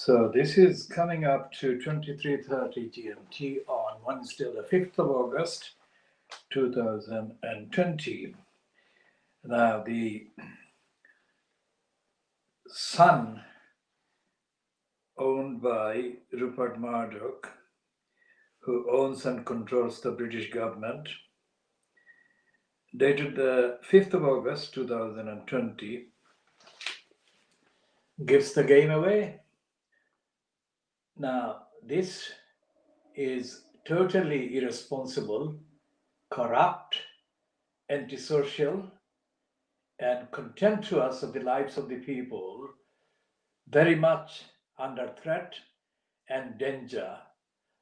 So this is coming up to 23:30 GMT on Wednesday, the 5th of August, 2020. Now, the Sun, owned by Rupert Murdoch, who owns and controls the British government, dated the 5th of August 2020, gives the game away. Now, this is totally irresponsible, corrupt, antisocial, and contemptuous of the lives of the people, very much under threat and danger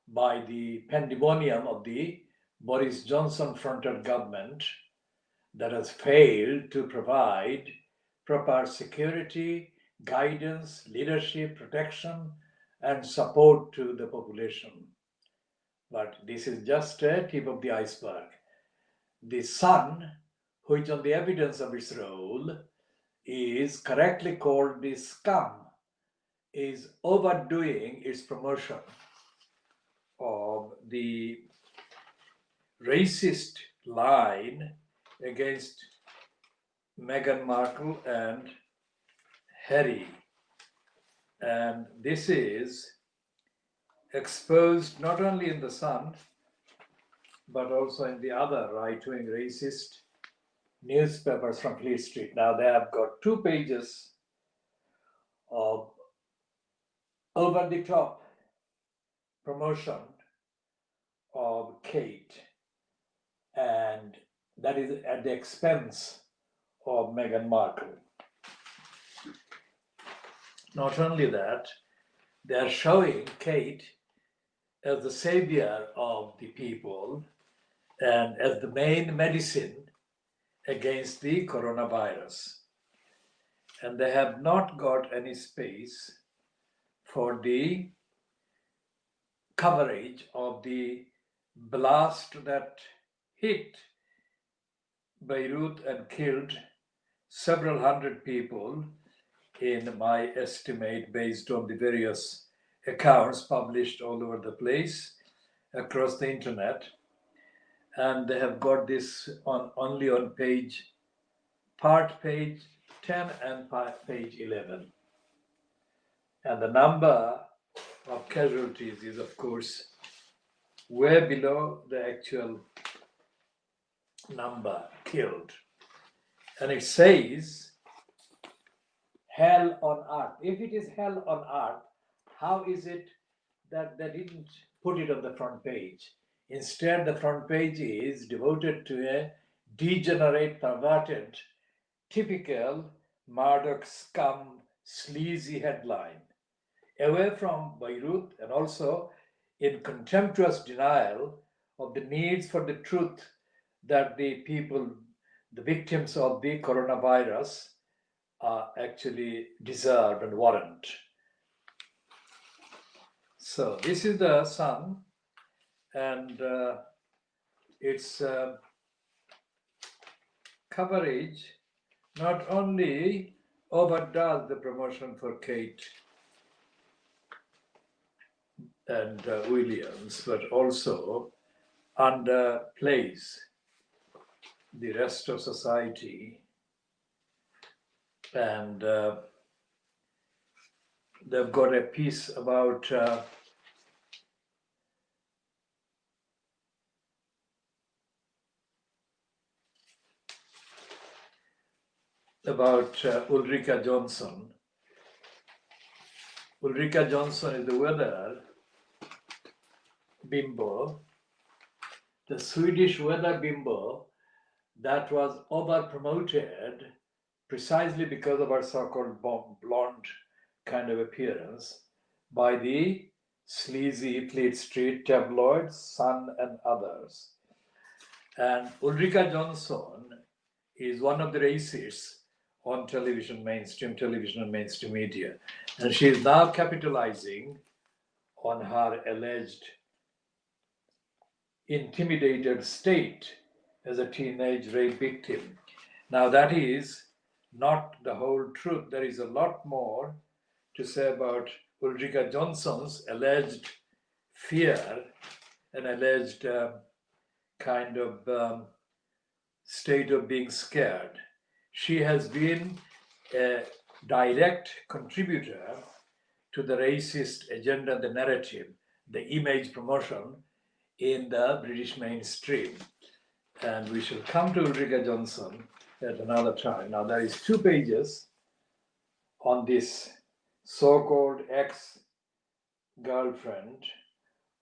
by the pandemonium of the Boris Johnson fronted government that has failed to provide proper security, guidance, leadership, protection, and support to the population. But this is just a tip of the iceberg. The Sun, which on the evidence of its role is correctly called the scum, is overdoing its promotion of the racist line against Meghan Markle and Harry. And this is exposed not only in the Sun, but also in the other right-wing racist newspapers from Fleet Street. Now they have got 2 pages of over-the-top promotion of Kate, and that is at the expense of Meghan Markle. Not only that, they are showing Kate as the savior of the people and as the main medicine against the coronavirus. And they have not got any space for the coverage of the blast that hit Beirut and killed several hundred people, in my estimate, based on the various accounts published all over the place across the internet. And they have got this only on page 10 and page 11. And the number of casualties is, of course, way below the actual number killed. And it says, hell on earth. If it is hell on earth, how is it that they didn't put it on the front page? Instead, the front page is devoted to a degenerate, perverted, typical Murdoch scum, sleazy headline. Away from Beirut, and also in contemptuous denial of the needs for the truth that the people, the victims of the coronavirus, actually deserve and warrant. So this is the Sun, and its coverage not only overdoes the promotion for Kate and Williams, but also underplays the rest of society. And they've got a piece about Ulrika Johnson. Ulrika Johnson is the weather bimbo, the Swedish weather bimbo that was over-promoted precisely because of her so-called blonde kind of appearance by the sleazy Fleet Street tabloids, Sun and others. And Ulrika Johnson is one of the racists on television, mainstream television and mainstream media. And she is now capitalizing on her alleged intimidated state as a teenage rape victim. Now that is not the whole truth. There is a lot more to say about Ulrika Johnson's alleged fear, an alleged kind of state of being scared. She has been a direct contributor to the racist agenda, the narrative, the image promotion in the British mainstream. And we shall come to Ulrika Johnson at another time. Now, there is 2 pages on this so-called ex-girlfriend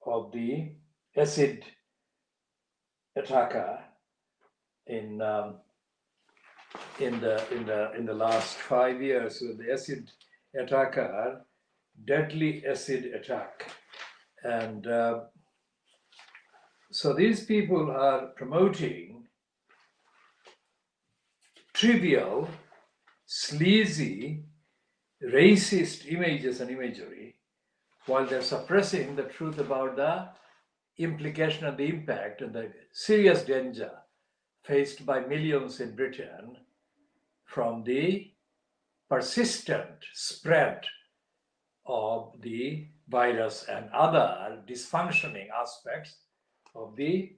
of the acid attacker in the last 5 years. So the acid attacker, deadly acid attack, and so these people are promoting trivial, sleazy, racist images and imagery, while they're suppressing the truth about the implication and the impact and the serious danger faced by millions in Britain from the persistent spread of the virus and other dysfunctioning aspects of the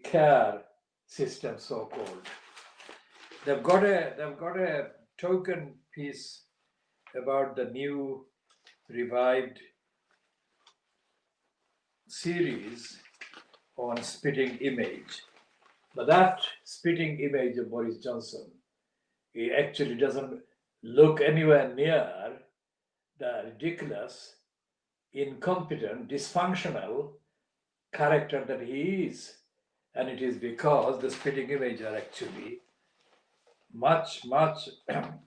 care system, so-called. They've got a token piece about the new revived series on spitting image. But that spitting image of Boris Johnson, he actually doesn't look anywhere near the ridiculous, incompetent, dysfunctional character that he is. And it is because the spitting image are actually much, much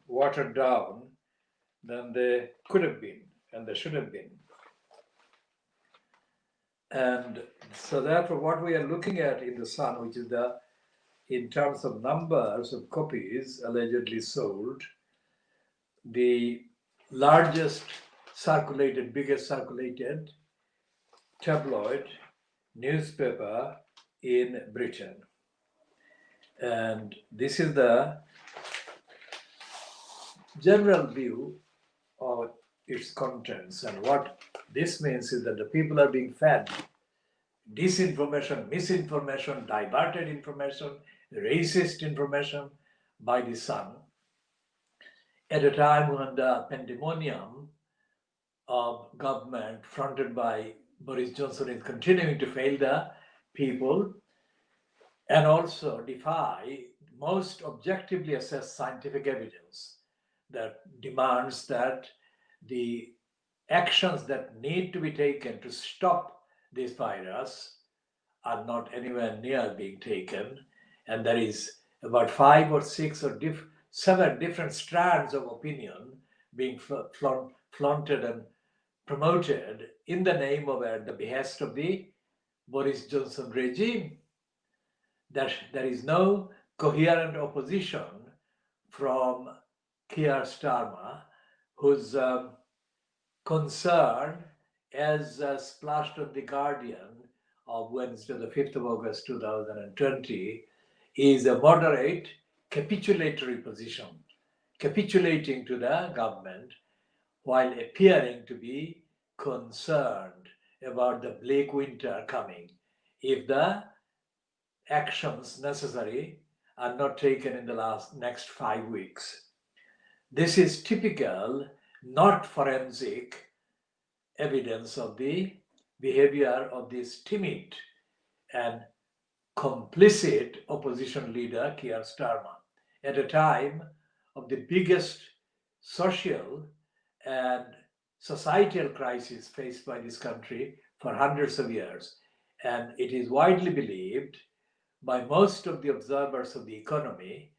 watered down than they could have been and they should have been. And so therefore what we are looking at in the Sun, which is in terms of numbers of copies allegedly sold, the biggest circulated tabloid newspaper in Britain. And this is the general view of its contents. And what this means is that the people are being fed disinformation, misinformation, diverted information, racist information by the Sun at a time when the pandemonium of government fronted by Boris Johnson is continuing to fail the people and also defy most objectively assessed scientific evidence that demands that the actions that need to be taken to stop this virus are not anywhere near being taken. And there is about 5 or 6 or 7 different strands of opinion being flaunted and promoted in the name of at the behest of the Boris Johnson regime. That there is no coherent opposition from Keir Starmer, whose concern, as splashed on The Guardian of Wednesday, the 5th of August 2020, is a moderate capitulatory position, capitulating to the government while appearing to be concerned about the bleak winter coming if the actions necessary are not taken in the next 5 weeks. This is typical, not forensic, evidence of the behavior of this timid and complicit opposition leader, Keir Starmer, at a time of the biggest social and societal crisis faced by this country for hundreds of years. And it is widely believed by most of the observers of the economy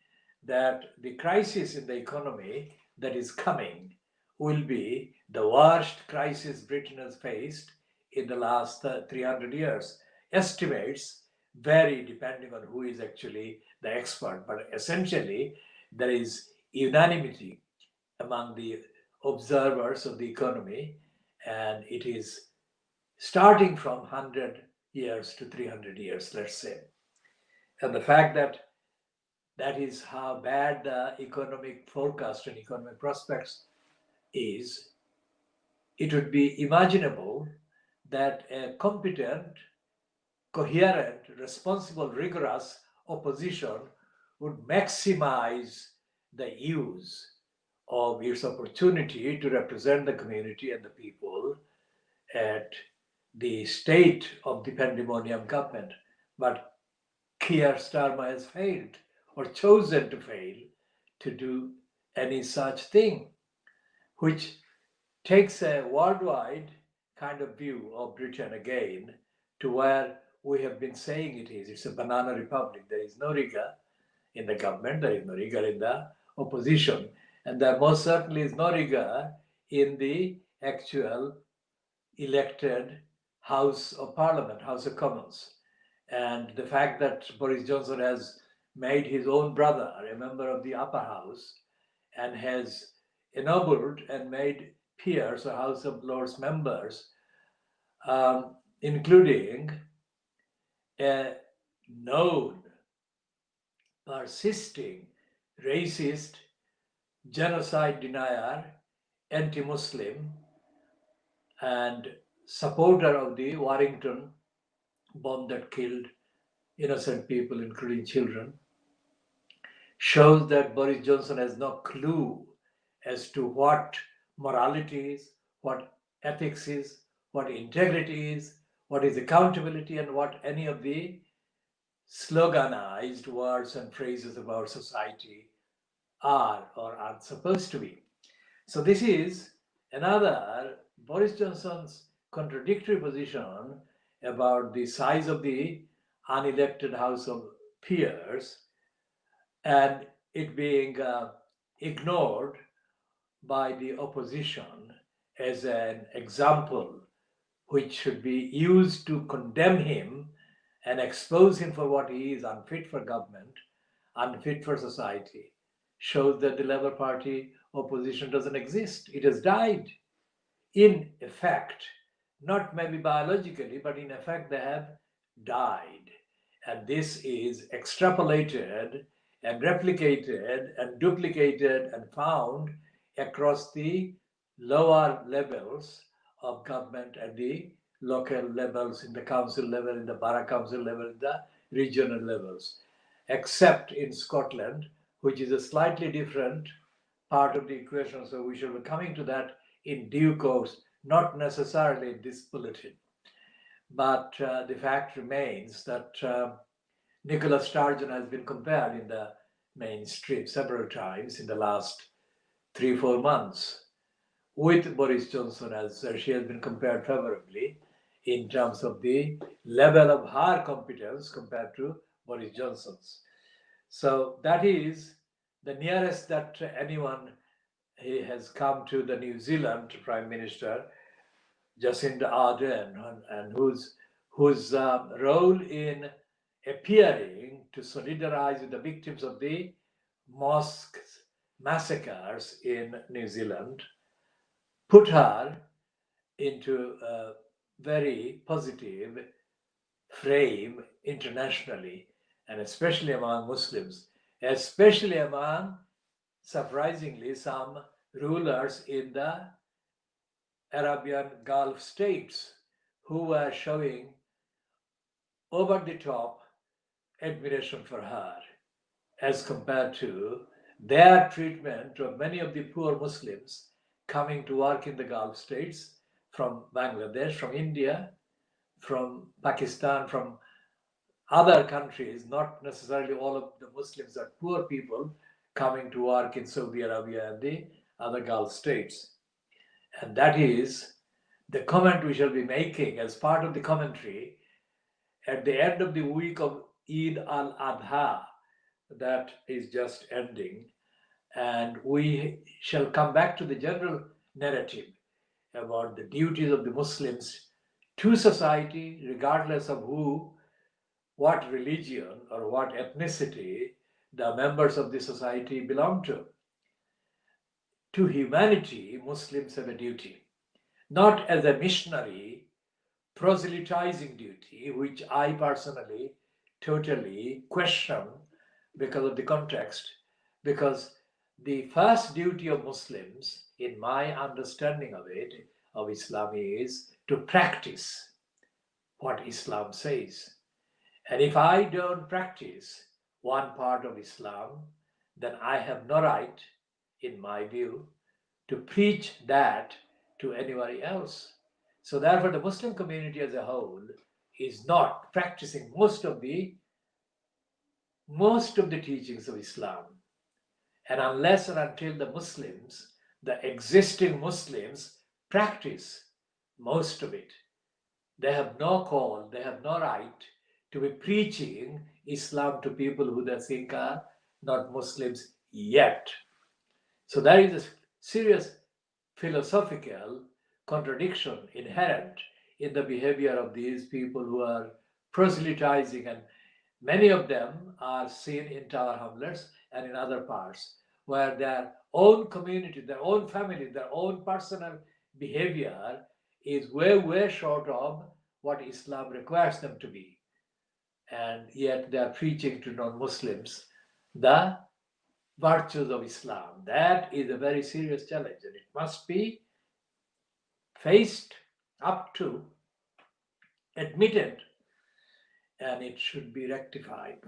that the crisis in the economy that is coming will be the worst crisis Britain has faced in the last 300 years. Estimates vary depending on who is actually the expert, but essentially there is unanimity among the observers of the economy, and it is starting from 100 years to 300 years, let's say. And the fact that that is how bad the economic forecast and economic prospects is it would be imaginable that a competent, coherent, responsible, rigorous opposition would maximize the use of its opportunity to represent the community and the people at the state of the pandemonium government. But Keir Starmer has failed or chosen to fail to do any such thing, which takes a worldwide kind of view of Britain again to where we have been saying it is. It's a banana republic. There is no rigor in the government, there is no rigor in the opposition, and there most certainly is no rigor in the actual elected House of Parliament, House of Commons. And the fact that Boris Johnson has made his own brother a member of the upper house and has ennobled and made peers or House of Lords members, including a known, persisting, racist, genocide denier, anti-Muslim, and supporter of the Warrington bomb that killed innocent people, including children, shows that Boris Johnson has no clue as to what morality is, what ethics is, what integrity is, what is accountability, and what any of the sloganized words and phrases about society are or aren't supposed to be. So this is another Boris Johnson's contradictory position about the size of the unelected House of Peers and it being ignored by the opposition as an example which should be used to condemn him and expose him for what he is, unfit for government, unfit for society, shows that the Labour Party opposition doesn't exist. It has died. In effect, not maybe biologically, but in effect, they have died. And this is extrapolated and replicated and duplicated and found across the lower levels of government at the local levels, in the council level, in the borough council level, in the regional levels, except in Scotland, which is a slightly different part of the equation. So we shall be coming to that in due course, not necessarily in this bulletin. But the fact remains that Nicola Sturgeon has been compared in the mainstream several times in the last 3-4 months with Boris Johnson, as she has been compared favorably in terms of the level of her competence compared to Boris Johnson's. So that is the nearest that anyone has come to the New Zealand Prime Minister, Jacinda Ardern, and whose role in appearing to solidarize with the victims of the mosque massacres in New Zealand put her into a very positive frame internationally, and especially among Muslims, especially among, surprisingly, some rulers in the Arabian Gulf states who were showing over the top admiration for her as compared to their treatment of many of the poor Muslims coming to work in the Gulf states from Bangladesh, from India, from Pakistan, from other countries, not necessarily all of the Muslims are poor people coming to work in Saudi Arabia and the other Gulf states. And that is the comment we shall be making as part of the commentary at the end of the week of Eid al-Adha that is just ending. And we shall come back to the general narrative about the duties of the Muslims to society, regardless of who, what religion, or what ethnicity the members of the society belong to. To humanity, Muslims have a duty, not as a missionary proselytizing duty, which I personally totally question because of the context, because the first duty of Muslims, in my understanding of it, of Islam is to practice what Islam says. And if I don't practice one part of Islam, then I have no right, in my view, to preach that to anybody else. So therefore, the Muslim community as a whole is not practicing most of the teachings of Islam. And unless or until the existing Muslims, practice most of it, they have no call, they have no right to be preaching Islam to people who they think are not Muslims yet. So there is a serious philosophical contradiction inherent in the behavior of these people who are proselytizing, and many of them are seen in Tower Hamlets and in other parts where their own community, their own family, their own personal behavior is way, way short of what Islam requires them to be. And yet they are preaching to non-Muslims the virtues of Islam. That is a very serious challenge, and it must be faced up to, admitted, and it should be rectified.